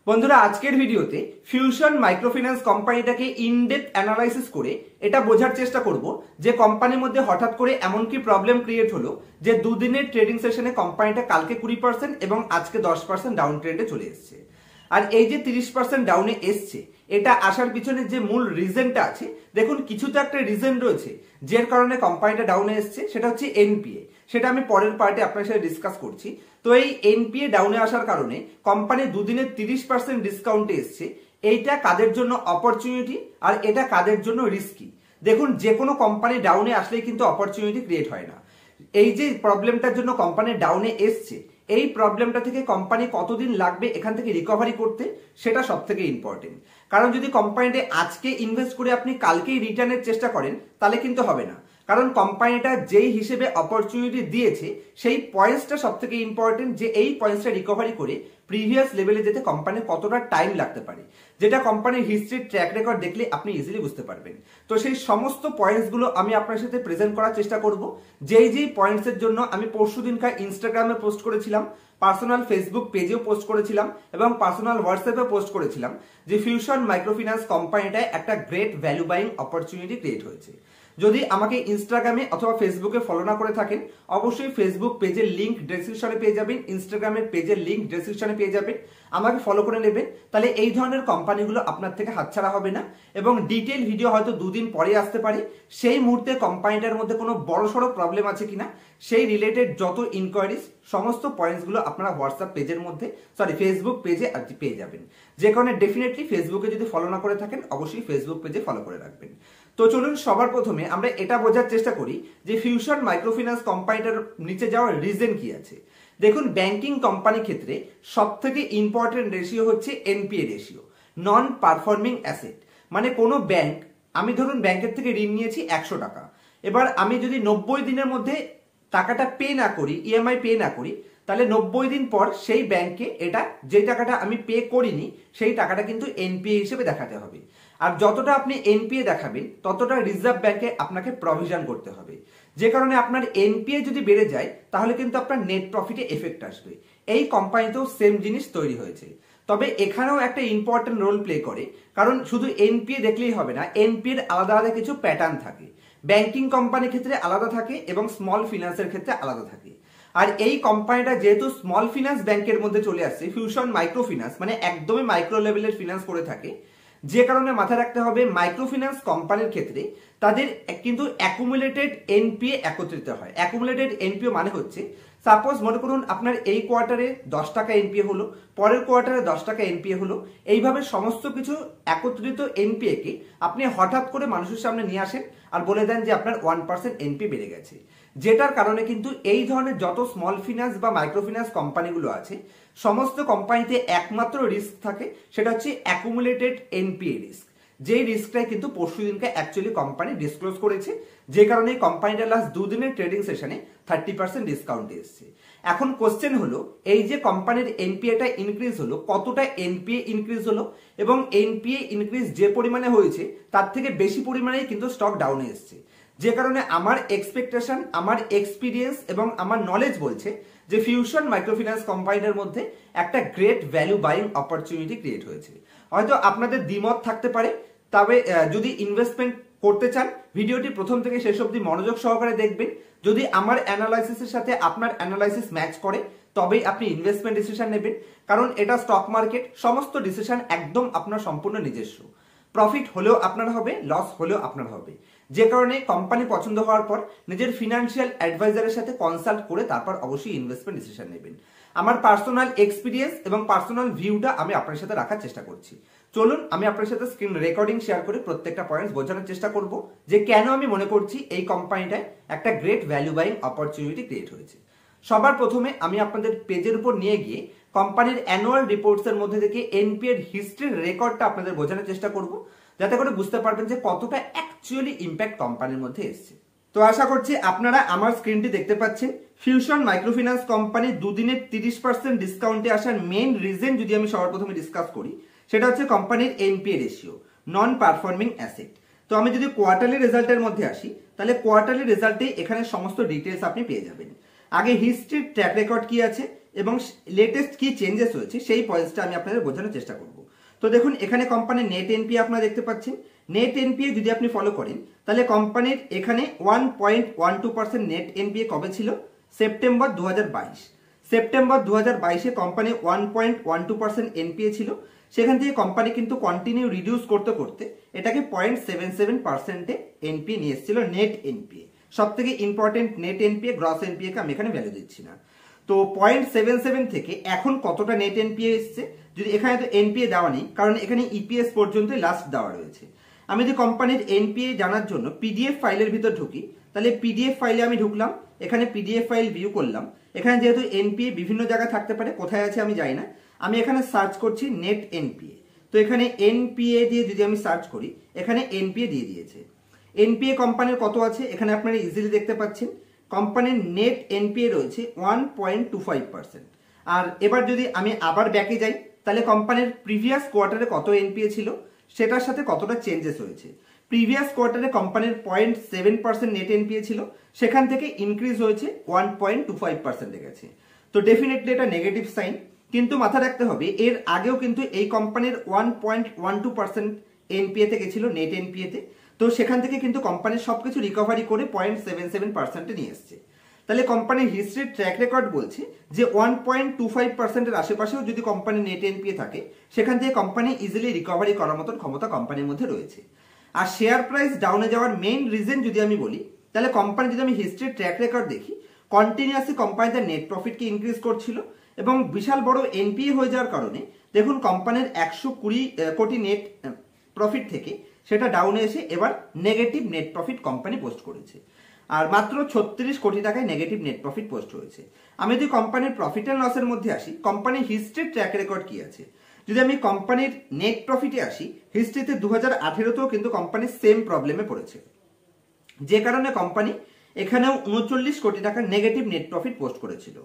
বন্ধুরা আজকের ভিডিওতে ফিউশন মাইক্রোফিন্যান্স কোম্পানিটাকে ইনডেপথ অ্যানালাইসিস করে এটা বোঝার চেষ্টা করব যে কোম্পানির মধ্যে হঠাৎ করে এমন কি প্রবলেম ক্রিয়েট হলো যে দুদিনের ট্রেডিং সেশনে কোম্পানিটা কালকে 20% এবং আজকে 10% ডাউন ট্রেন্ডে চলে এসেছে। আর এই যে 30% ডাউনে এসছে এটা আসার পিছনে যে মূল রিজনটা আছে, দেখুন কিছু তো একটা রিজন রয়েছে যার কারণে কোম্পানিটা ডাউনে এসছে, সেটা হচ্ছে এনপিএ। সেটা আমি পরের পার্টে আপনার সাথে ডিসকাস করছি। তো এই এনপিএ ডাউনে আসার কারণে কোম্পানি দুদিনে 30% ডিসকাউন্টে এসছে। এইটা কাদের জন্য অপরচুনিটি আর এটা কাদের জন্য রিস্কি? দেখুন যে কোনো কোম্পানি ডাউনে আসলেই কিন্তু অপরচুনিটি ক্রিয়েট হয় না। এই যে প্রবলেমটার জন্য কোম্পানি ডাউনে এসছে, এই প্রবলেমটা থেকে কোম্পানি কতদিন লাগবে এখান থেকে রিকভারি করতে, সেটা সব থেকে ইম্পর্টেন্ট। কারণ যদি কোম্পানিতে আজকে ইনভেস্ট করে আপনি কালকেই রিটার্নের চেষ্টা করেন তাহলে কিন্তু হবে না। কারণ কোম্পানিটা যেই হিসেবে অপরচুনিটি দিয়েছে সেই পয়েন্টসটা সব থেকে ইম্পর্টেন্ট, যে এই পয়েন্টসটা রিকভারি করে প্রিভিয়াস লেভেলে যেতে কোম্পানির কতটা টাইম লাগতে পারে, যেটা কোম্পানির হিস্ট্রির ট্র্যাক রেকর্ড দেখলে আপনি ইজিলি বুঝতে পারবেন। তো সেই সমস্ত পয়েন্টসগুলো আমি আপনার সাথে প্রেজেন্ট করার চেষ্টা করব। যেই পয়েন্টসের জন্য আমি পরশুদিনকার ইনস্টাগ্রামে পোস্ট করেছিলাম, পার্সোনাল ফেসবুক পেজেও পোস্ট করেছিলাম এবং পার্সোনাল হোয়াটসঅ্যাপে পোস্ট করেছিলাম যে ফিউশন মাইক্রোফিন্যান্স কোম্পানিটায় একটা great value buying opportunity create হয়েছে। যদি আমাকে ইনস্টাগ্রামে অথবা ফেসবুকে ফলো না করে থাকেন, অবশ্যই ফেসবুক পেজের লিংক ডেসক্রিপশনে পেয়ে যাবেন, ইনস্টাগ্রামের পেজের লিংক ডেসক্রিপশনে পেয়ে যাবেন। আমাকে ফলো করে নেবেন, তাহলে এই ধরনের কোম্পানিগুলো আপনার থেকে হাতছাড়া হবে না এবং ডিটেল ভিডিও হয়তো দুদিন পরে আসতে পারে। সেই মুহূর্তে কোম্পানিটার মধ্যে কোনো বড়সড় প্রবলেম আছে কিনা সেই রিলেটেড যত ইনকোয়ারিজ সমস্ত পয়েন্টসগুলো আপনারা হোয়াটসঅ্যাপ পেজের মধ্যে ফেসবুক পেজে আর কি পেয়ে যাবেন। যে কারণে ডেফিনেটলি ফেসবুকে যদি ফলো না করে থাকেন অবশ্যই ফেসবুক পেজে ফলো করে রাখবেন। তো চলুন সবার প্রথমে আমরা এটা বোঝার চেষ্টা করি যে ফিউশন মাইক্রোফিন্যান্স কোম্পানিটার নিচে যাওয়ার রিজন কি আছে। দেখুন ব্যাংকিং কোম্পানির ক্ষেত্রে সব থেকে ইম্পর্টেন্ট রেশিও হচ্ছে NPA ratio, non performing asset. মানে কোনো ব্যাংক, আমি ধরুন ব্যাংকের থেকে ঋণ নিয়েছি 100 টাকা, এবার আমি যদি 90 দিনের মধ্যে টাকাটা পে না করি, ইএমআই পে না করি, তাহলে 90 দিন পর সেই ব্যাংকে এটা যে টাকাটা আমি পে করিনি সেই টাকাটা কিন্তু এনপিএ হিসেবে দেখাতে হবে। আর যতটা আপনি এনপিএ দেখাবেন ততটা রিজার্ভ ব্যাংকে আপনাকে প্রভিশন করতে হবে। যে কারণে আপনার এনপিএ যদি বেড়ে যায় তাহলে কিন্তু আপনার নেট প্রফিটে এফেক্ট আসবে। এই কোম্পানিতেও সেম জিনিস তৈরি হয়েছে। তবে এখানেও একটা ইম্পর্টেন্ট রোল প্লে করে, কারণ শুধু এনপিএ দেখলেই হবে না, এনপিএর আলাদা আলাদা কিছু প্যাটার্ন থাকে। ব্যাংকিং কোম্পানির ক্ষেত্রে আলাদা থাকে এবং স্মল ফিন্যান্সের ক্ষেত্রে আলাদা থাকে। আর এই কোম্পানিটা যেহেতু স্মল ফিন্যান্স ব্যাংকের মধ্যে চলে আসছে, ফিউশন মাইক্রো ফিন্যান্স মানে একদমই মাইক্রো লেভেলের ফিন্যান্স করে থাকে, যে কারণে মাথায় রাখতে হবে মাইক্রো ফিন্যান্স কোম্পানির ক্ষেত্রে তাদের কিন্তু অ্যাকুমুলেটেড এনপিএ একত্রিত হয়। অ্যাকুমুলেটেড এনপিএ মানে হচ্ছে, সাপোজ মনে করুন আপনার এই কোয়ার্টারে 10 টাকা এনপিএ হলো, পরের কোয়ার্টারে 10 টাকা এনপিএ হলো, এইভাবে সমস্ত কিছু একত্রিত এনপিএ কে আপনি হঠাৎ করে মানুষের সামনে নিয়ে আসেন আর বলে দেন যে আপনার 1% এনপিএ বেড়ে গেছে। যেটার কারণে কিন্তু এই ধরনের যত স্মল ফিন্যান্স বা মাইক্রো ফিন্যান্স কোম্পানিগুলো আছে সমস্ত কোম্পানিতে একমাত্র রিস্ক থাকে, সেটা হচ্ছে অ্যাকুমুলেটেড এনপিএ রিস্ক। যেই রিস্কটাই কিন্তু পরশুদিনকে অ্যাকচুয়ালি কোম্পানি ডিসক্লোজ করেছে, যে কারণে কোম্পানিটা লাস্ট দুদিনের ট্রেডিং সেশনে 30% ডিসকাউন্টে এসছে। এখন কোশ্চেন হলো, এই যে কোম্পানির এনপিএটা ইনক্রিজ হলো, কতটা এনপিএ ইনক্রিজ হলো এবং এনপিএ ইনক্রিজ যে পরিমাণে হয়েছে তার থেকে বেশি পরিমাণেই কিন্তু স্টক ডাউনে এসছে। যে কারণে আমার এক্সপেকটেশন, আমার এক্সপিরিয়েন্স এবং আমার নলেজ বলছে যে ফিউশন মাইক্রোফিন্যান্স কোম্পানিটার মধ্যে একটা great value buying opportunity create হয়েছে। হয়তো আপনাদের দ্বিমত থাকতে পারে, তবে যদি ইনভেস্টমেন্ট করতে চান ভিডিওটি প্রথম থেকে শেষ অবধি মনোযোগ সহকারে দেখবেন। যদি আমার অ্যানালাইসিসের সাথে আপনার অ্যানালাইসিস ম্যাচ করে তবেই আপনি ইনভেস্টমেন্ট ডিসিশন নেবেন, কারণ এটা স্টক মার্কেট, সমস্ত ডিসিশন একদম আপনার সম্পূর্ণ নিজস্ব। প্রফিট হলেও আপনার হবে, লস হলেও আপনার হবে। যে কারণে কোম্পানি পছন্দ হওয়ার পর নিজের ফিনান্সিয়াল অ্যাডভাইজারের সাথে কনসাল্ট করে তারপর অবশ্যই ইনভেস্টমেন্ট ডিসিশন নেবেন। আমার পার্সোনাল এক্সপিরিয়েন্স এবং পার্সোনাল ভিউটা আমি আপনার সাথে রাখার চেষ্টা করছি। চলুন আমি আপনার সাথে স্ক্রিন রেকর্ডিং শেয়ার করে প্রত্যেকটা পয়েন্টস বোঝানোর চেষ্টা করব যে কেন আমি মনে করছি এই কোম্পানিটায় একটা great value buying opportunity create হয়েছে। সবার প্রথমে আমি আপনাদের পেজের উপর নিয়ে গিয়ে কোম্পানির অ্যানুয়াল রিপোর্টস এর মধ্যে থেকে এনপিএর হিস্ট্রির রেকর্ডটা আপনাদের বোঝানোর চেষ্টা করব, যাতে করে বুঝতে পারবেন যে কতটা অ্যাকচুয়ালি ইম্প্যাক্ট কোম্পানির মধ্যে এসেছে। তো আশা করছি আপনারা আমার স্ক্রিনটি দেখতে পাচ্ছেন। ফিউশন মাইক্রোফিন্যান্স কোম্পানি দুদিনের 30% ডিসকাউন্টে আসার মেইন রিজন যদি আমি সবার প্রথমে ডিসকাস করি, সেটা হচ্ছে কোম্পানির NPA ratio, non performing asset. তো আমি যদি কোয়ার্টারলি রেজাল্টের মধ্যে আসি, তাহলে কোয়ার্টারলি রেজাল্টে এখানে সমস্ত ডিটেলস আপনি পেয়ে যাবেন। আগে হিস্ট্রির ট্র্যাক রেকর্ড কি আছে এবং লেটেস্ট কি চেঞ্জেস হয়েছে সেই পয়েন্টসটা আমি আপনাদের বোঝানোর চেষ্টা করব। তো দেখুন এখানে কোম্পানির নেট এনপিএ আপনারা দেখতে পাচ্ছেন। নেট এনপিএ যদি আপনি ফলো করেন তাহলে কোম্পানির এখানে 1.12% নেট এনপিএ কবে ছিল? সেপ্টেম্বর 2022। সেপ্টেম্বর 2022-এ কোম্পানি 1.12% এনপিএ ছিল। সেখান থেকে কোম্পানি কিন্তু কন্টিনিউ রিডিউস করতে করতে এটাকে 0.77%-এ এনপিএ নিয়ে এসেছিল, নেট এনপিএ। সব থেকে important net NPA, gross NPA কে আমি এখানে ভ্যালু দিচ্ছি না। তো 0.77 থেকে এখন কতটা নেট এনপিএ এসছে, যদি এখানে তো এনপিএ দেওয়া নেই কারণ এখানে ইপিএস পর্যন্তই লাস্ট দেওয়া রয়েছে। আমি যদি কোম্পানির এনপিএ জানার জন্য পিডিএফ ফাইলের ভিতর ঢুকি, তাহলে পিডিএফ ফাইলে আমি ঢুকলাম, এখানে পিডিএফ ফাইল ভিউ করলাম। এখানে যেহেতু এনপিএ বিভিন্ন জায়গায় থাকতে পারে, কোথায় আছে আমি জানি না, আমি এখানে সার্চ করছি নেট এনপিএ। তো এখানে এনপিএ দিয়ে যদি আমি সার্চ করি, এখানে এনপিএ দিয়ে দিয়েছে। এনপিএ কোম্পানির কত আছে এখানে আপনারা ইজিলি দেখতে পাচ্ছেন। কোম্পানির নেট এনপিএ রয়েছে 1.25%। আর এবার যদি আমি আবার ব্যাকে যাই তাহলে কোম্পানির প্রিভিয়াস কোয়ার্টারে কত এনপিএ ছিল সেটার সাথে কতটা চেঞ্জেস হয়েছে। প্রিভিয়াস কোয়ার্টারে কোম্পানির 0.7% নেট এনপিএ ছিল, সেখান থেকে ইনক্রিজ হয়েছে 1.25%-এ গেছে। তো ডেফিনেটলি এটা নেগেটিভ সাইন। কিন্তু মাথা রাখতে হবে এর আগেও কিন্তু এই কোম্পানির 1.12% এনপিএতে গেছিল, নেট এনপিএতে। তো সেখান থেকে কিন্তু কোম্পানির সবকিছু রিকভারি করে 0.77%-এ নিয়ে এসছে। তাহলে কোম্পানির হিস্ট্রির ট্র্যাক রেকর্ড বলছে যে 1.25%-এর আশেপাশেও যদি কোম্পানির নেট এনপিএ থাকে, সেখান থেকে কোম্পানি ইজিলি রিকভারি করার মতন ক্ষমতা কোম্পানির মধ্যে রয়েছে। আর শেয়ার প্রাইস ডাউনে যাওয়ার মেইন রিজন যদি আমি বলি, তাহলে কোম্পানি যদি আমি হিস্ট্রির ট্র্যাক রেকর্ড দেখি, কন্টিনিউয়াসলি কোম্পানি তার নেট প্রফিটকে ইনক্রিজ করছিল এবং বিশাল বড় এনপিএ হয়ে যাওয়ার কারণে দেখুন কোম্পানির 120 কোটি নেট প্রফিট থেকে সেটা ডাউনে এসে এবার negative net profit company post করেছে। আর মাত্র 36 কোটি টাকায় নেগেটিভ নেট প্রফিট পোস্ট হয়েছে। আমি যদি কোম্পানির প্রফিট অ্যান্ড লসের মধ্যে আসি, কোম্পানির হিস্ট্রির ট্র্যাক রেকর্ড কি আছে, যদি আমি কোম্পানির নেট প্রফিটে আসি, হিস্ট্রিতে 2018-তেও কিন্তু কোম্পানি সেম প্রবলেমে পড়েছে, যে কারণে কোম্পানি এখানেও 39 কোটি টাকার নেগেটিভ নেট প্রফিট পোস্ট করেছিল।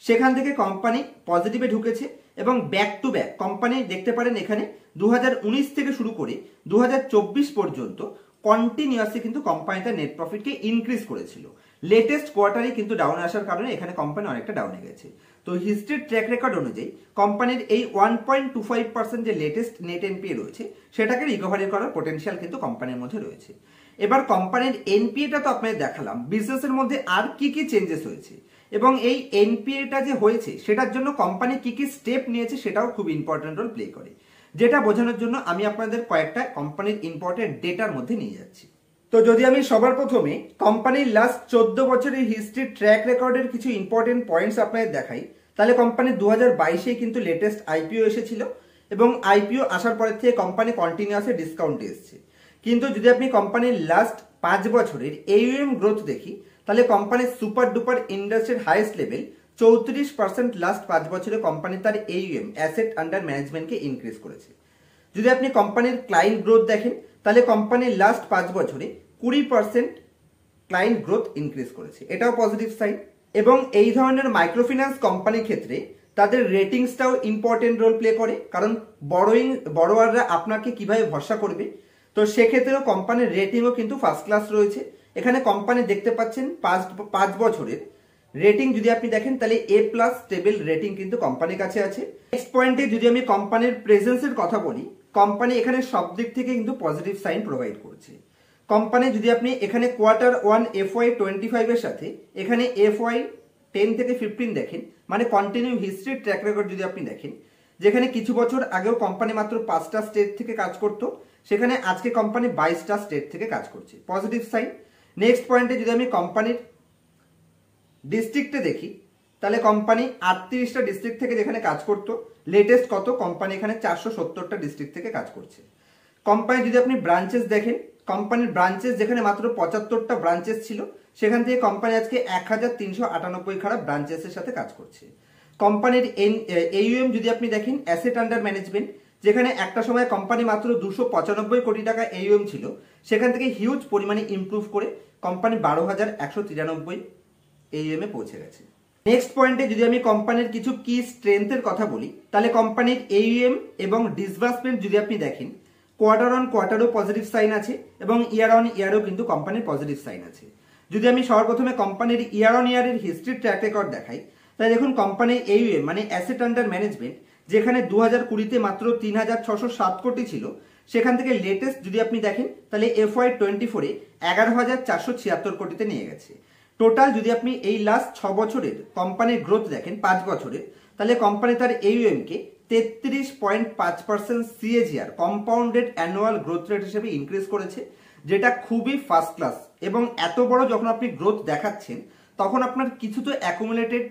সেখান থেকে কোম্পানি পজিটিভে ঢুকেছে এবং ব্যাক টু ব্যাক কোম্পানি দেখতে পারেন এখানে 2019 থেকে শুরু করে 2024 পর্যন্ত কন্টিনিউয়াসলি কিন্তু কোম্পানি তার নেট প্রফিটকে ইনক্রিজ করেছিল। লেটেস্ট কোয়ার্টারে কিন্তু ডাউনে আসার কারণে এখানে কোম্পানি অনেকটা ডাউনে গেছে। তো হিস্ট্রির ট্র্যাক রেকর্ড অনুযায়ী কোম্পানির এই 1.25% যে লেটেস্ট নেট এনপিএ রয়েছে সেটাকে রিকভারি করার পোটেনশিয়াল কিন্তু কোম্পানির মধ্যে রয়েছে। এবার কোম্পানির এনপিএটা তো আপনাদের দেখালাম, বিজনেসের মধ্যে আর কি কি চেঞ্জেস হয়েছে এবং এই এনপিএটা যে হয়েছে সেটার জন্য কোম্পানি কি কি স্টেপ নিয়েছে সেটাও খুব ইম্পর্টেন্ট রোল প্লে করে। যেটা বোঝানোর জন্য আমি আপনাদের কয়েকটা কোম্পানির ইম্পর্টেন্ট ডেটার মধ্যে নিয়ে যাচ্ছি। তো যদি আমি সবার প্রথমে কোম্পানির লাস্ট 14 বছরের হিস্ট্রি ট্র্যাক রেকর্ডের কিছু ইম্পর্টেন্ট পয়েন্টস আপনাদের দেখাই, তাহলে কোম্পানি 2022-এ কিন্তু লেটেস্ট আইপিও এসেছিল এবং আইপিও আসার পরের থেকে কোম্পানি কন্টিনিউয়াসলি ডিসকাউন্টে এসেছে। কিন্তু যদি আপনি কোম্পানির লাস্ট 5 বছরের AUM গ্রোথ দেখি, তাহলে কোম্পানির সুপার ডুপার ইন্ডাস্ট্রির হাইয়েস্ট লেভেল 34% লাস্ট 5 বছরে কোম্পানি তার AUM অ্যাসেট আন্ডার ম্যানেজমেন্টকে ইনক্রিজ করেছে। যদি আপনি কোম্পানির ক্লায়েন্ট গ্রোথ দেখেন, তাহলে কোম্পানির লাস্ট 5 বছরে 20% ক্লায়েন্ট গ্রোথ ইনক্রিজ করেছে, এটাও পজিটিভ সাইন। এবং এই ধরনের মাইক্রোফিন্যান্স কোম্পানির ক্ষেত্রে তাদের রেটিংসটাও ইম্পর্টেন্ট রোল প্লে করে, কারণ বড়োয়াররা আপনাকে কিভাবে ভরসা করবে। তো সেক্ষেত্রেও কোম্পানির রেটিংও কিন্তু ফার্স্ট ক্লাস রয়েছে। এখানে কোম্পানি দেখতে পাচ্ছেন 5 বছরের রেটিং যদি আপনি দেখেন তাহলে A+ স্টেবল রেটিং কিন্তু কোম্পানির কাছে আছে। নেক্সট পয়েন্টে যদি আমি কোম্পানির প্রেজেন্সের কথা বলি, কোম্পানি এখানে সব দিক থেকে কিন্তু পজিটিভ সাইন প্রোভাইড করছে। কোম্পানি যদি আপনি এখানে Q1 FY25 এর সাথে এখানে FY10 থেকে 15 দেখেন, মানে কন্টিনিউ হিস্ট্রি ট্র্যাক রেকর্ড যদি আপনি দেখেন, যেখানে কিছু বছর আগেও কোম্পানি মাত্র 5টা স্টেট থেকে কাজ করত, সেখানে আজকে কোম্পানি 22টা স্টেট থেকে কাজ করছে, পজিটিভ সাইন। নেক্সট পয়েন্টে যদি আমি কোম্পানির ডিস্ট্রিক্টে দেখি, তাহলে কোম্পানি 38টা ডিস্ট্রিক্ট থেকে যেখানে কাজ করতো, লেটেস্ট কত কোম্পানি এখানে 470টা ডিস্ট্রিক্ট থেকে কাজ করছে। কোম্পানি যদি আপনি ব্রাঞ্চেস দেখেন, কোম্পানির ব্রাঞ্চেস যেখানে মাত্র 75টা ব্রাঞ্চেস ছিল, সেখান থেকে কোম্পানি আজকে 1398 খারাপ ব্রাঞ্চেসের সাথে কাজ করছে। কোম্পানির AUM যদি আপনি দেখেন, অ্যাসেট আন্ডার ম্যানেজমেন্ট, যেখানে একটা সময় কোম্পানি মাত্র 295 কোটি টাকা AUM ছিল, সেখান থেকে হিউজ পরিমাণে ইমপ্রুভ করে কোম্পানি 12,193 AUM এ পৌঁছে গেছে। নেক্সট পয়েন্টে যদি আমি কোম্পানির কিছু কি স্ট্রেংথের কথা বলি, তাহলে কোম্পানির AUM এবং ডিসবার্সমেন্ট যদি আপনি দেখেন, কোয়ার্টার অন কোয়ার্টারও পজিটিভ সাইন আছে এবং ইয়ার অন ইয়ারও কিন্তু কোম্পানির পজিটিভ সাইন আছে। যদি আমি সর্বপ্রথমে কোম্পানির ইয়ার অন ইয়ারের হিস্ট্রি ট্র্যাক রেকর্ড দেখাই, তাই দেখুন কোম্পানির AUM মানে অ্যাসেট আন্ডার ম্যানেজমেন্ট যেখানে 2020-তে মাত্র 3,607 কোটি ছিল, সেখান থেকে লেটেস্ট যদি আপনি দেখেন তাহলে FY24-এ 11,476 কোটিতে নিয়ে গেছে। টোটাল যদি আপনি এই লাস্ট 6 বছরের কোম্পানির গ্রোথ দেখেন 5 বছরের, তাহলে কোম্পানি তার AUM কে 33.5% CAGR compounded annual growth rate হিসেবে ইনক্রিজ করেছে, যেটা খুবই ফার্স্ট ক্লাস। এবং এত বড় যখন আপনি গ্রোথ দেখাচ্ছেন তখন আপনার কিছু তো অ্যাকুমুলেটেড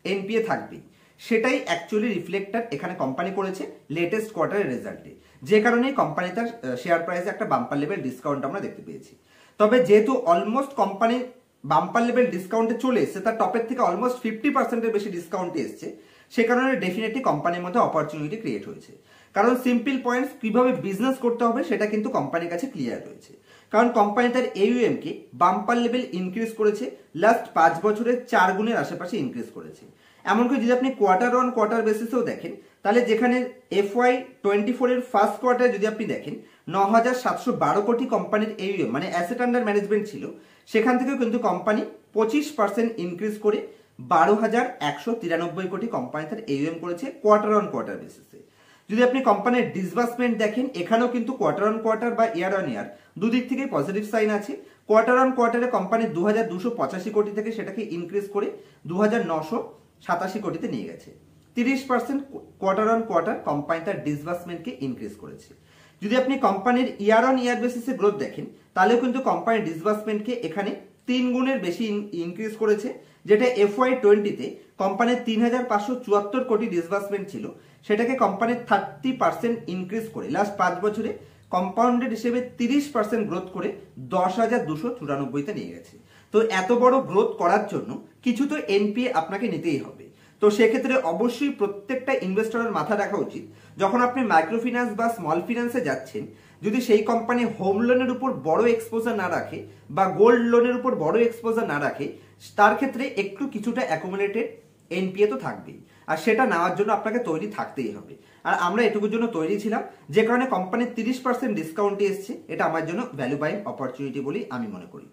NPA থাকবে, সেটাই অ্যাকচুয়ালি রিফ্লেক্টার এখানে কোম্পানি করেছে লেটেস্ট কোয়ার্টারের রেজাল্টে, যে কারণে কোম্পানি তার শেয়ার প্রাইসে একটা বাম্পার লেভেল ডিসকাউন্ট আমরা দেখতে পেয়েছি। তবে যেহেতু অলমোস্ট কোম্পানি বাম্পার লেভেল ডিসকাউন্টে চলে এসছে, তার টপের থেকে অলমোস্ট 50%-এর বেশি ডিসকাউন্টে এসছে, সে কারণে ডেফিনেটলি কোম্পানির মধ্যে অপরচুনিটি ক্রিয়েট হয়েছে। কারণ সিম্পল পয়েন্টস কিভাবে বিজনেস করতে হবে সেটা কিন্তু কোম্পানির কাছে ক্লিয়ার রয়েছে। কারণ কোম্পানি তার AUM কে বাম্পার লেভেল ইনক্রিজ করেছে, লাস্ট 5 বছরে 4 গুণের আশেপাশে ইনক্রিজ করেছে। এমনকি যদি আপনি কোয়ার্টার অন কোয়ার্টার বেসিসেও দেখেন, তাহলে যেখানে FY24-এর ফার্স্ট কোয়ার্টারে যদি আপনি দেখেন 9,712 কোটি কোম্পানির AUM মানে অ্যাসেট আন্ডার ম্যানেজমেন্ট ছিল, সেখান থেকেও কিন্তু কোম্পানি 25% ইনক্রিজ করে 12,193 কোটি কোম্পানি তার AUM করেছে কোয়ার্টার অন কোয়ার্টার বেসিসে। যদি আপনি কোম্পানির ডিসবার্সমেন্ট দেখেন, এখানেও কিন্তু কোয়ার্টার অন কোয়ার্টার বা ইয়ার অন ইয়ার দুদিক থেকে পজিটিভ সাইন আছে। কোয়ার্টার অন কোয়ার্টারে কোম্পানি 2,285 কোটি থেকে সেটাকে ইনক্রিজ করে 2,987 কোটিতে নিয়ে গেছে। 30% কোয়ার্টার অন কোয়ার্টার কোম্পানি তার ডিসবার্সমেন্টকে ইনক্রিজ করেছে। যদি আপনি কোম্পানির ইয়ার অন ইয়ার বেসিসে গ্রোথ দেখেন, তাহলেও কিন্তু কোম্পানির ডিসবার্সমেন্টকে এখানে 3 গুণের বেশি ইনক্রিজ করেছে, যেটা FY20-তে কোম্পানির 3,574 কোটি ডিসবার্সমেন্ট ছিল, সেটাকে কোম্পানির 30% ইনক্রিজ করে লাস্ট 5 বছরে কম্পাউন্ডেড হিসেবে 30% গ্রোথ করে 10,294-তে নিয়ে গেছে। তো এত বড় গ্রোথ করার জন্য কিছু তো NPA আপনাকে নিতেই হবে। তো সেক্ষেত্রে অবশ্যই প্রত্যেকটা ইনভেস্টরের মাথা রাখা উচিত, যখন আপনি মাইক্রো ফিন্যান্স বা স্মল ফিন্যান্সে যাচ্ছেন, যদি সেই কোম্পানি হোম লোনের উপর বড় এক্সপোজার না রাখে বা গোল্ড লোনের উপর বড় এক্সপোজার না রাখে, তার ক্ষেত্রে একটু কিছুটা অ্যাকুমুলেটেড NPA তো থাকবেই, আর সেটা নেওয়ার জন্য আপনাকে তৈরি থাকতেই হবে। আর আমরা এটুকুর জন্য তৈরি ছিলাম, যে কারণে কোম্পানির 30% ডিসকাউন্টে এসছে। এটা আমার জন্য ভ্যালু বাইং অপরচুনিটি বলেই আমি মনে করি।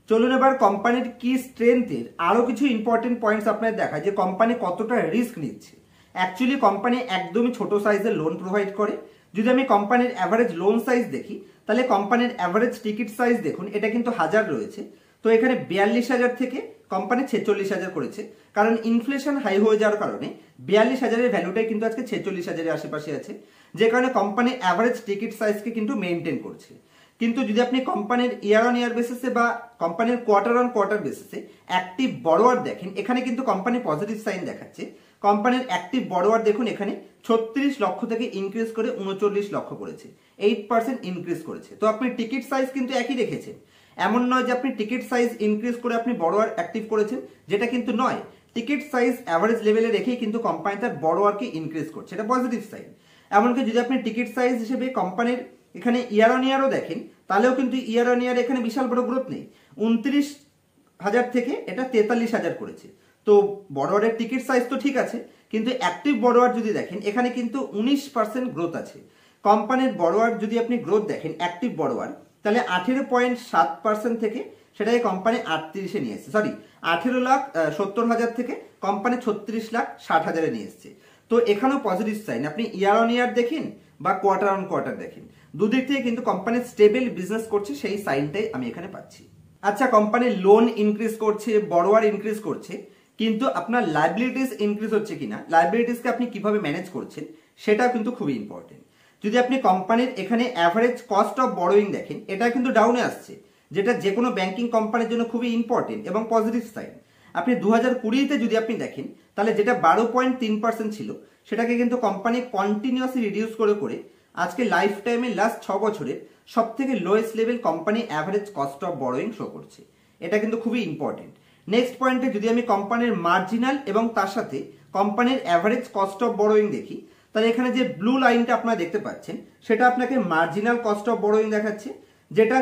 চলুন এবার কোম্পানির কি স্ট্রেংথের আরো কিছু ইম্পর্টেন্ট পয়েন্টস আপনাদের দেখায় যে কোম্পানি কতটা রিস্ক নিচ্ছে। অ্যাকচুয়ালি কোম্পানি একদমই ছোট সাইজের লোন প্রোভাইড করে। যদি আমি কোম্পানির অ্যাভারেজ লোন সাইজ দেখি, তাহলে কোম্পানির অ্যাভারেজ টিকিট সাইজ দেখুন, এটা কিন্তু 1000 রয়েছে। তো এখানে 42,000 থেকে কোম্পানি 46,000 করেছে, কারণ ইনফ্লেশন হাই হয়ে যাওয়ার কারণে 42,000-এর ভ্যালুটাই কিন্তু আজকে 46,000-এর আশেপাশে আছে, যে কারণে কোম্পানি অ্যাভারেজ টিকিট সাইজকে কিন্তু মেনটেন করছে। কিন্তু যদি আপনি কোম্পানির ইয়ার অন ইয়ার বেসিসে বা কোম্পানির কোয়ার্টার অন কোয়ার্টার বেসিসে অ্যাক্টিভ বড়োয়ার দেখেন, এখানে কিন্তু কোম্পানি পজিটিভ সাইন দেখাচ্ছে। কোম্পানির অ্যাক্টিভ বড়োয়ার দেখুন, এখানে 36 লক্ষ থেকে ইনক্রিজ করে 39 লক্ষ করেছে, 8% ইনক্রিজ করেছে। তো আপনি টিকিট সাইজ কিন্তু একই রেখেছেন, এমন নয় যে আপনি টিকিট সাইজ ইনক্রিজ করে আপনি বড়োয়ার অ্যাক্টিভ করেছেন, যেটা কিন্তু নয়। টিকিট সাইজ অ্যাভারেজ লেভেলে রেখেই কিন্তু কোম্পানি তার বড়োয়ারকে ইনক্রিজ করছে, এটা পজিটিভ সাইন। এমনকি যদি আপনি টিকিট সাইজ হিসেবে কোম্পানির এখানে ইয়ার অন ইয়ারও দেখেন, তাহলেও কিন্তু ইয়ার অন ইয়ার এখানে বিশাল বড় গ্রোথ নেই। 29,000 থেকে এটা 43,000 করেছে। তো বড়োয়ারের টিকিট সাইজ তো ঠিক আছে, কিন্তু অ্যাক্টিভ বড়োয়ার যদি দেখেন, এখানে কিন্তু 19% গ্রোথ আছে। কোম্পানির বড়োয়ার যদি আপনি গ্রোথ দেখেন অ্যাক্টিভ বড়োয়ার, তাহলে 18.7% থেকে সেটাকে কোম্পানি 38-এ নিয়ে এসছে, সরি 18,70,000 থেকে কোম্পানি 36,60,000-এ নিয়ে এসছে। তো এখানেও পজিটিভ সাইন। আপনি ইয়ার অন ইয়ার দেখেন বা কোয়ার্টার অন কোয়ার্টার দেখেন, দুদিক থেকে কিন্তু কোম্পানি স্টেবল বিজনেস করছে, সেই সাইনটাই আমি এখানে পাচ্ছি। আচ্ছা, কোম্পানি লোন ইনক্রিজ করছে, বড়োয়ার ইনক্রিজ করছে, কিন্তু আপনার লাইবিলিটিস ইনক্রিজ হচ্ছে কিনা, লাইবিলিটিসকে আপনি কিভাবে ম্যানেজ করছেন, সেটা কিন্তু খুবই ইম্পর্টেন্ট। যদি আপনি কোম্পানির এখানে অ্যাভারেজ কস্ট অফ বড়োয়িং দেখেন, এটা কিন্তু ডাউনে আসছে, যেটা যে কোনো ব্যাংকিং কোম্পানির জন্য খুবই ইম্পর্টেন্ট এবং পজিটিভ সাইন। আপনি 2020-তে যদি আপনি দেখেন, তাহলে যেটা 12.3% ছিল, সেটাকে কিন্তু কোম্পানি কন্টিনিউয়াসলি রিডিউস করে করে আজকে লাইফ টাইমে লাস্ট 6 বছরের সব থেকে lowest level company average cost of borrowing show করছে। এটা কিন্তু খুবই ইম্পর্টেন্ট। নেক্সট পয়েন্টে যদি আমি কোম্পানির মার্জিনাল এবং তার সাথে কোম্পানির অ্যাভারেজ কস্ট অফ বড়োয়িং দেখি, তাহলে এখানে যে ব্লু লাইনটা আপনারা দেখতে পাচ্ছেন, সেটা আপনাকে মার্জিনাল কস্ট অফ বড়োয়িং দেখাচ্ছে, যেটা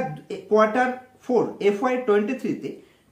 Q4 FY23-তে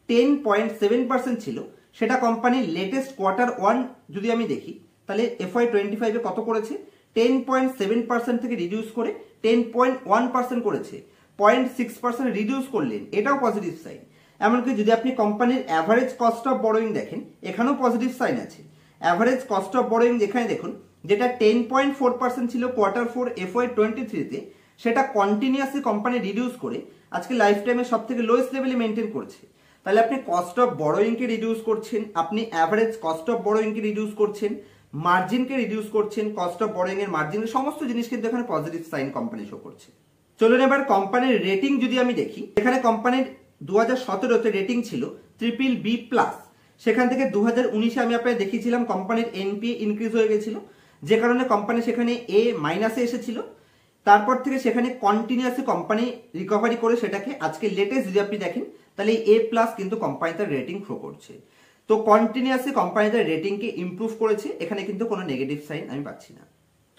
10.7% ছিল, সেটা কোম্পানির লেটেস্ট Q1 যদি আমি দেখি, তাহলে FY25-এ কত করেছে, 10.7% থেকে রিডিউস করে 10.1% করেছে, 0.6% রিডিউস করলেন, এটাও পজিটিভ সাইন। এমনকি যদি আপনি কোম্পানির অ্যাভারেজ কস্ট অফ বরোয়িং দেখেন, এখানেও পজিটিভ সাইন আছে। অ্যাভারেজ কস্ট অফ বরোয়িং যেখানে দেখুন, যেটা 10.4% ছিল Q4 FY23-তে, সেটা কন্টিনিউয়াসলি কোম্পানি রিডিউস করে আজকে লাইফ টাইমের সব থেকে লোয়েস্ট লেভেলে মেনটেন করছে। তাহলে আপনি কস্ট অফ বরোয়িংকে রিডিউস করছেন, আপনি অ্যাভারেজ কস্ট অফ বরোয়িংকে রিডিউস করছেন, মার্জিনকে রিডিউস করছেন, কস্ট অফ বরোয়িং এর মার্জিনের সমস্ত জিনিস কিন্তু এখানে পজিটিভ সাইন কোম্পানি শো করছে। চলুন এবার কোম্পানির রেটিং যদি আমি দেখি, এখানে কোম্পানির 2017-তে রেটিং ছিল BBB+, সেখান থেকে 2019-এ আমি আপনাকে দেখিয়েছিলাম কোম্পানির এনপিএ ইনক্রিজ হয়ে গেছিল, যে কারণে কোম্পানি সেখানে A- এসেছিল। তারপর থেকে সেখানে কন্টিনিউয়াসলি কোম্পানি রিকভারি করে সেটাকে আজকে লেটেস্ট যদি আপনি দেখেন তাহলে A+ কিন্তু কোম্পানি তার রেটিং শো করছে। তো কন্টিনিউয়াসলি কোম্পানি তার রেটিংকে ইমপ্রুভ করেছে, এখানে কিন্তু কোনো নেগেটিভ সাইন আমি পাচ্ছি না।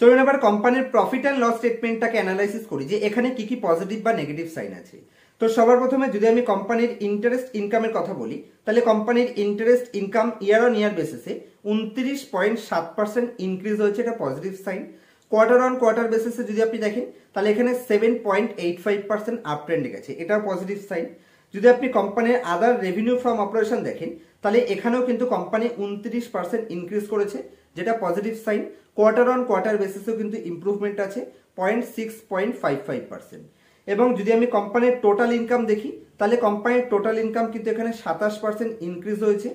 চলুন এবার কোম্পানির প্রফিট অ্যান্ড লস স্টেটমেন্টটাকে অ্যানালাইসিস করি যে এখানে কি কি পজিটিভ বা নেগেটিভ সাইন আছে। তো সবার প্রথমে যদি আমি কোম্পানির ইন্টারেস্ট ইনকামের কথা বলি, তাহলে কোম্পানির interest income year on year বেসিসে 29.7% ইনক্রিজ হয়েছে, এটা positive sign. Quarter on quarter বেসিসে যদি আপনি দেখেন তাহলে এখানে 7.85% আপ ট্রেন্ডে গেছে, এটাও পজিটিভ সাইন। যদি আপনি কোম্পানির আদার রেভিনিউ ফ্রম অপারেশন দেখেন তাহলে এখানেও কিন্তু কোম্পানি 29% ইনক্রিজ করেছে, যেটা positive sign. Quarter on quarter বেসিসেও কিন্তু ইমপ্রুভমেন্ট আছে 0.55%। এবং যদি আমি কোম্পানির টোটাল ইনকাম দেখি তাহলে কোম্পানির টোটাল ইনকাম কিন্তু এখানে 27% ইনক্রিজ হয়েছে।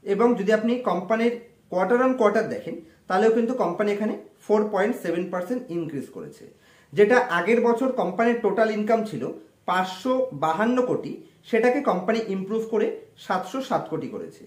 এবং যদি আপনি কোম্পানির কোয়ার্টার অন কোয়ার্টার দেখেন তাহলেও কিন্তু কোম্পানি এখানে 4.7% ইনক্রিজ করেছে, যেটা আগের বছর কোম্পানির টোটাল ইনকাম ছিল 552 কোটি, সেটাকে কোম্পানি ইমপ্রুভ করে 707 কোটি করেছে।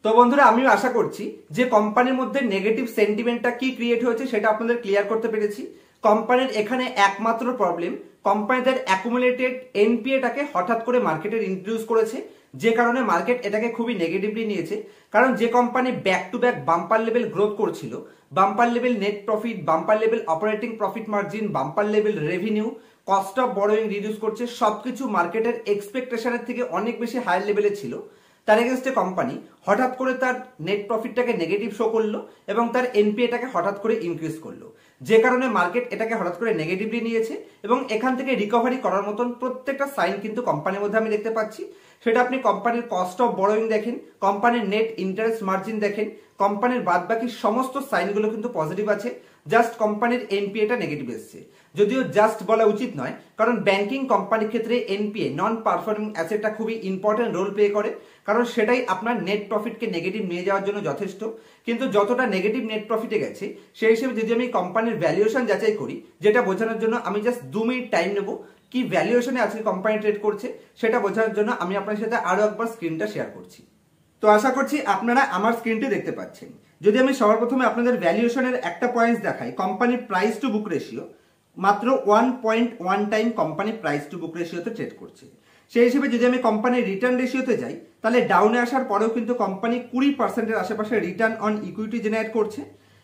তো বন্ধুরা, আমিও আশা করছি যে কোম্পানির মধ্যে নেগেটিভ সেন্টিমেন্টটা কি ক্রিয়েট হয়েছে সেটা আপনাদের ক্লিয়ার করতে পেরেছি। কোম্পানির এখানে একমাত্র প্রবলেম, কোম্পানি তার অ্যাকুমুলেটেড এনপিএটাকে হঠাৎ করে মার্কেটে ইন্ট্রোডিউস করেছে, যে কারণে মার্কেট এটাকে খুবই নেগেটিভলি নিয়েছে। কারণ যে company back to back bumper level growth করছিল, bumper level net profit, bumper level operating profit margin, bumper level revenue, cost of borrowing reduce করছে, সবকিছু মার্কেটের এক্সপেকটেশনের থেকে অনেক বেশি হায়ার লেভেলে ছিল, তার এগেনস্টে কোম্পানি হঠাৎ করে তার নেট প্রফিটটাকে নেগেটিভ শো করলো এবং তার এনপিএটাকে হঠাৎ করে ইনক্রিজ করলো, যে কারণে মার্কেট এটাকে হঠাৎ করে নেগেটিভলি নিয়েছে। এবং এখান থেকে রিকভারি করার মতন প্রত্যেকটা সাইন কিন্তু কোম্পানির মধ্যে আমি দেখতে পাচ্ছি। সেটা আপনি কোম্পানির কস্ট অফ বরোয়িং দেখেন, কোম্পানির নেট ইন্টারেস্ট মার্জিন দেখেন, কোম্পানির বাদবাকি সমস্ত সাইনগুলো কিন্তু পজিটিভ আছে। জাস্ট কোম্পানির এনপিএটা নেগেটিভ এসছে, যদিও জাস্ট বলা উচিত নয়, কারণ ব্যাংকিং কোম্পানির ক্ষেত্রে এনপিএ নন পারফর্মিং অ্যাসেটটা খুবই ইম্পর্টেন্ট রোল প্লে করে, কারণ সেটাই আপনার নেট প্রফিটকে নেগেটিভ নিয়ে যাওয়ার জন্য যথেষ্ট। কিন্তু যতটা নেগেটিভ নেট প্রফিটে গেছে সেই হিসেবে যদি আমি কোম্পানির ভ্যালুয়েশন যাচাই করি, যেটা বোঝানোর জন্য আমি জাস্ট 2 মিনিট টাইম নেব, কি ভ্যালুয়েশনে আজকে কোম্পানি ট্রেড করছে সেটা বোঝানোর জন্য আমি আপনার সাথে আরো একবার স্ক্রিনটা শেয়ার করছি। তো আশা করছি আপনারা আমার স্ক্রিনটি দেখতে পাচ্ছেন। যদি আমি সবার প্রথমে আপনাদের ভ্যালুয়েশনের একটা পয়েন্ট দেখাই, কোম্পানির প্রাইস টু বুক রেশিও মাত্র 1.1 time company price to book রেশিওতে ট্রেড করছে। সেই হিসেবে যদি আমি কোম্পানির রিটার্ন রেশিওতে যাই তাহলে ডাউনে আসার পরেও কিন্তু কোম্পানি 20%-এর আশেপাশে রিটার্ন অন ইকুইটি জেনারেট করছে।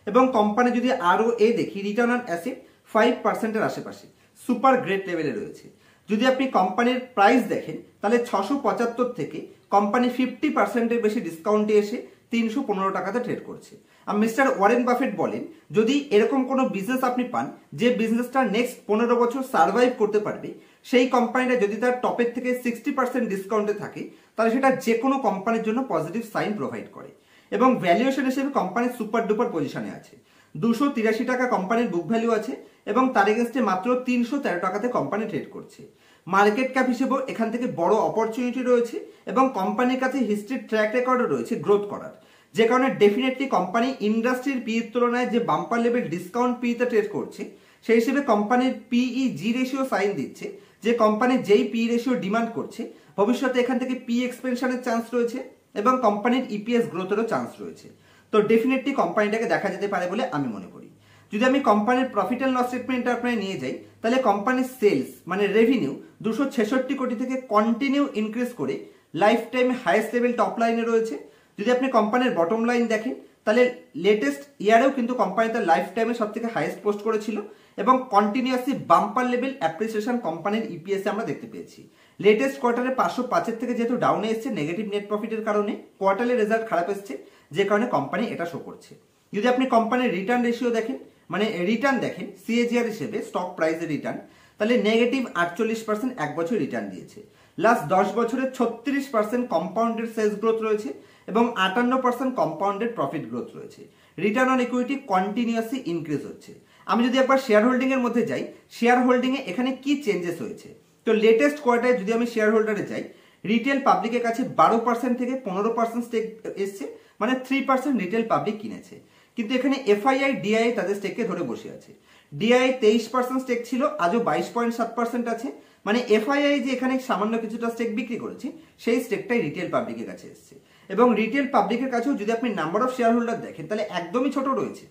এবং কোম্পানি যদি আরও দেখি, রিটার্ন অন অ্যাসেট 5%-এর আশেপাশে, সুপার গ্রেট লেভেলে রয়েছে। যদি আপনি কোম্পানির প্রাইস দেখেন তাহলে 675 থেকে কোম্পানি 50%-এর বেশি ডিসকাউন্টে এসে 315 টাকাতে ট্রেড করছে। আর মিস্টার ওয়ারেন বাফেট বলেন, যদি এরকম কোনো বিজনেস আপনি পান যে বিজনেসটা নেক্সট 15 বছর সার্ভাইভ করতে পারবে, সেই কোম্পানিটা যদি তার টপের থেকে 60% ডিসকাউন্টে থাকে তাহলে সেটা যে কোনো কোম্পানির জন্য পজিটিভ সাইন প্রোভাইড করে। এবং ভ্যালুয়েশন হিসেবে কোম্পানি সুপার ডুপার পজিশনে আছে, 283 টাকা কোম্পানির বুক ভ্যালু আছে এবং তার এগেন্সটে মাত্র 313 টাকাতে কোম্পানি ট্রেড করছে। মার্কেট ক্যাপ হিসেবেও এখান থেকে বড় অপরচুনিটি রয়েছে এবং কোম্পানির কাছে হিস্ট্রির ট্র্যাক রেকর্ডও রয়েছে গ্রোথ করার, যে কারণে ডেফিনেটলি কোম্পানি ইন্ডাস্ট্রির পির তুলনায় যে বাম্পার লেভেল ডিসকাউন্ট পিতে ট্রেড করছে, সেই হিসেবে কোম্পানির পিই-জি রেশিও সাইন দিচ্ছে যে কোম্পানি যেই পি রেশিও ডিমান্ড করছে ভবিষ্যতে এখান থেকে পি এক্সপেনশনের চান্স রয়েছে এবং কোম্পানির ইপিএস গ্রোথেরও চান্স রয়েছে। তো ডেফিনেটলি কোম্পানিটাকে দেখা যেতে পারে বলে আমি মনে করি। যদি আমি কোম্পানির প্রফিট অ্যান্ড লস স্টেটমেন্টটা আপনার নিয়ে যাই তাহলে কোম্পানির সেলস মানে রেভিনিউ 266 কোটি থেকে কন্টিনিউ ইনক্রিজ করে life time highest level top লাইনে রয়েছে। যদি আপনি কোম্পানির বটম লাইন দেখেন তাহলে লেটেস্ট ইয়ারেও কিন্তু কোম্পানি তার লাইফ টাইমে সব থেকে হাইয়েস্ট পোস্ট করেছিল এবং কন্টিনিউয়াসলি বাম্পার লেভেল অ্যাপ্রিসিয়েশন কোম্পানির ইপিএস আমরা দেখতে পেয়েছি। লেটেস্ট কোয়ার্টারে 505-এর থেকে যেহেতু ডাউনে এসছে নেগেটিভ নেট প্রফিটের কারণে, কোয়ার্টারের রেজাল্ট খারাপ এসছে, যে কারণে কোম্পানি এটা শো করছে। যদি আপনি কোম্পানির রিটার্ন রেশিও দেখেন, মানে রিটার্ন দেখেন সিএজিআর হিসেবে স্টক প্রাইসের রিটার্ন, তাহলে নেগেটিভ 48% এক বছর রিটার্ন দিয়েছে। লাস্ট 10 বছরে 36% কম্পাউন্ডেড সেলস গ্রোথ রয়েছে এবং 58% কম্পাউন্ডেড প্রফিট গ্রোথ রয়েছে। Return on equity continuously increase হচ্ছে। আমি যদি একবার শেয়ার হোল্ডিং এর মধ্যে যাই, শেয়ার হোল্ডিং এ এখানে কি চেঞ্জেস হয়েছে, তো লেটেস্ট কোয়ার্টারে যদি আমি শেয়ার হোল্ডারে যাই, রিটেল পাবলিকের কাছে 12% থেকে 15% স্টেক এসছে, মানে 3% রিটেল পাবলিক কিনেছে। কিন্তু এখানে এফআইআই ডিআই তাদের স্টেককে ধরে বসে আছে। ডিআই 23% স্টেক ছিল, আজও 22.7% আছে, মানে এফআইআই যে এখানে সামান্য কিছুটা স্টেক বিক্রি করেছে সেই স্টেকটাই রিটেল পাবলিকের কাছে এসছে। এবং রিটেল পাবলিকের কাছেও যদি আপনি নাম্বার অফ শেয়ার হোল্ডার দেখেন তাহলে একদমই ছোট রয়েছে,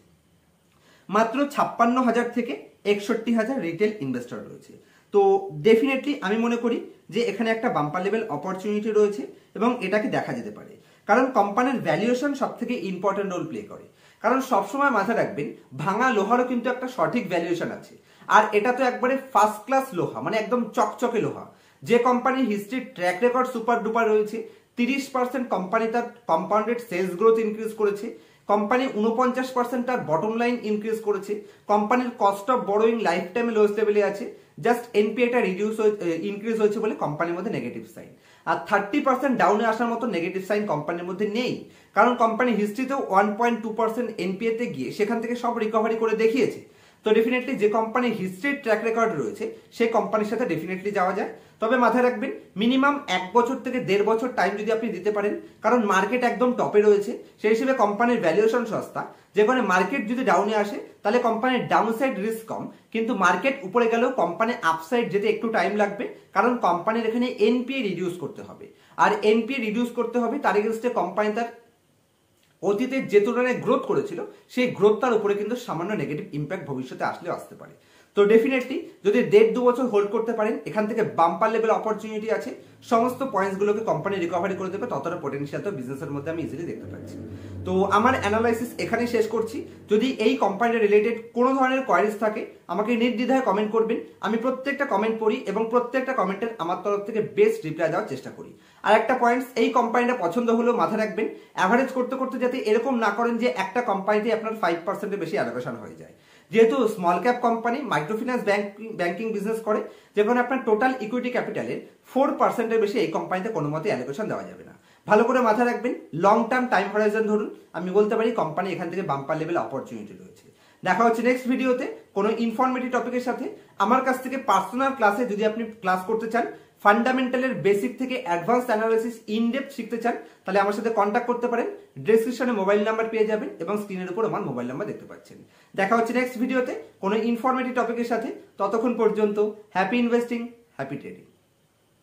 মাত্র 56,000 থেকে 61,000 রিটেল ইনভেস্টর রয়েছে। তো ডেফিনেটলি আমি মনে করি যে এখানে একটা বাম্পার লেভেল অপরচুনিটি রয়েছে এবং এটাকে দেখা যেতে পারে, কারণ কোম্পানির ভ্যালুয়েশন সব থেকে ইম্পর্টেন্ট রোল প্লে করে। কারণ সবসময় মাথায় রাখবেন ভাঙা লোহারও কিন্তু একটা সঠিক ভ্যালুয়েশন আছে, আর এটা তো একবারে ফার্স্ট ক্লাস লোহা, মানে একদম চকচকে লোহা। যে কোম্পানির হিস্ট্রির ট্র্যাক রেকর্ড সুপার ডুপার রয়েছে, 30% কোম্পানি তার কম্পাউন্ডেড সেলস গ্রোথ ইনক্রিজ করেছে, কোম্পানি 49% তার বটম লাইন ইনক্রিজ করেছে, কোম্পানির কস্ট অফ বড়োইং লাইফ টাইমে লোয়েস্ট লেভেলে আছে, জাস্ট এনপিএটা ইনক্রিজ হয়েছে বলে কোম্পানির মধ্যে নেগেটিভ সাইন, আর 30% ডাউনে আসার মতো নেগেটিভ সাইন কোম্পানির মধ্যে নেই, কারণ কোম্পানি হিস্ট্রিতেও 1.2% এনপিএ তে গিয়ে সেখান থেকে সব রিকভারি করে দেখিয়েছে। তো ডেফিনেটলি যে কোম্পানির হিস্ট্রির ট্র্যাক রেকর্ড রয়েছে সেই কোম্পানির সাথে ডেফিনেটলি যাওয়া যায়। তবে মাথায় রাখবেন মিনিমাম 1 বছর থেকে 1.5 বছর টাইম যদি আপনি দিতে পারেন, কারণ মার্কেট একদম টপে রয়েছে, সেই হিসেবে কোম্পানির ভ্যালুয়েশন সস্তা। যেখানে মার্কেট যদি ডাউনে আসে তাহলে কোম্পানির ডাউনসাইড রিস্ক কম, কিন্তু মার্কেট উপরে গেলেও কোম্পানির আপসাইড যেতে একটু টাইম লাগবে, কারণ কোম্পানির এখানে এনপিএ রিডিউস করতে হবে, আর এনপিএ রিডিউস করতে হবে তার এগেইনস্টে কোম্পানি তার অতীতে যে তুলনায় গ্রোথ করেছিল সেই গ্রোথটার উপরে কিন্তু সামান্য নেগেটিভ ইম্প্যাক্ট ভবিষ্যতে আসলেও আসতে পারে। তো ডেফিনেটলি যদি 1.5-2 বছর হোল্ড করতে পারেন, এখান থেকে বাম্পার লেভেল অপরচুনিটি আছে, সমস্ত পয়েন্টসগুলোকে কোম্পানি রিকভারি করে দেবে, ততটা পটেনশিয়াল তো বিজনেসের মধ্যে আমি ইজিলি দেখতে পাচ্ছি। তো আমার অ্যানালাইসিস এখানে শেষ করছি। যদি এই কোম্পানির রিলেটেড কোনো ধরনের কোয়ারিজ থাকে আমাকে নির্দ্বিধায় কমেন্ট করবেন, আমি প্রত্যেকটা কমেন্ট পড়ি এবং প্রত্যেকটা কমেন্টের আমার তরফ থেকে বেস্ট রিপ্লাই দেওয়ার চেষ্টা করি। আর একটা পয়েন্টস, এই কোম্পানিটা পছন্দ হলেও মাথায় রাখবেন অ্যাভারেজ করতে করতে যাতে এরকম না করেন যে একটা কোম্পানিতে আপনার 5%-এর বেশি অ্যালোকেশন হয়ে যায়। যেহেতু small cap company microfinance banking business করে, যেখানে আপনার টোটাল ইকুইটি ক্যাপিটালের 4%-এর বেশি এই কোম্পানিতে কোনো মতে অ্যালোকেশন দেওয়া যাবে না। ভালো করে মাথায় রাখবেন, লং টার্ম টাইম হরাইজন ধরুন, আমি বলতে পারি কোম্পানি এখান থেকে বাম্পার লেভেল অপরচুনিটি রয়েছে। দেখা হচ্ছে নেক্সট ভিডিওতে কোনো ইনফরমেটিভ টপিকের সাথে। আমার কাছ থেকে পার্সোনাল ক্লাসে যদি আপনি ক্লাস করতে চান, ফান্ডামেন্টালের বেসিক থেকে অ্যাডভান্স অ্যানালাইসিস ইনডেপথ শিখতে চান, তাহলে আমার সাথে কন্ট্যাক্ট করতে পারেন। ডেসক্রিপশনে মোবাইল নাম্বার পেয়ে যাবেন এবং স্ক্রিনের উপর আমার মোবাইল নাম্বার দেখতে পাচ্ছেন। দেখা হচ্ছে নেক্সট ভিডিওতে কোনো ইনফরমেটিভ টপিকের সাথে। ততক্ষণ পর্যন্ত হ্যাপি ইনভেস্টিং, হ্যাপি ট্রেডিং।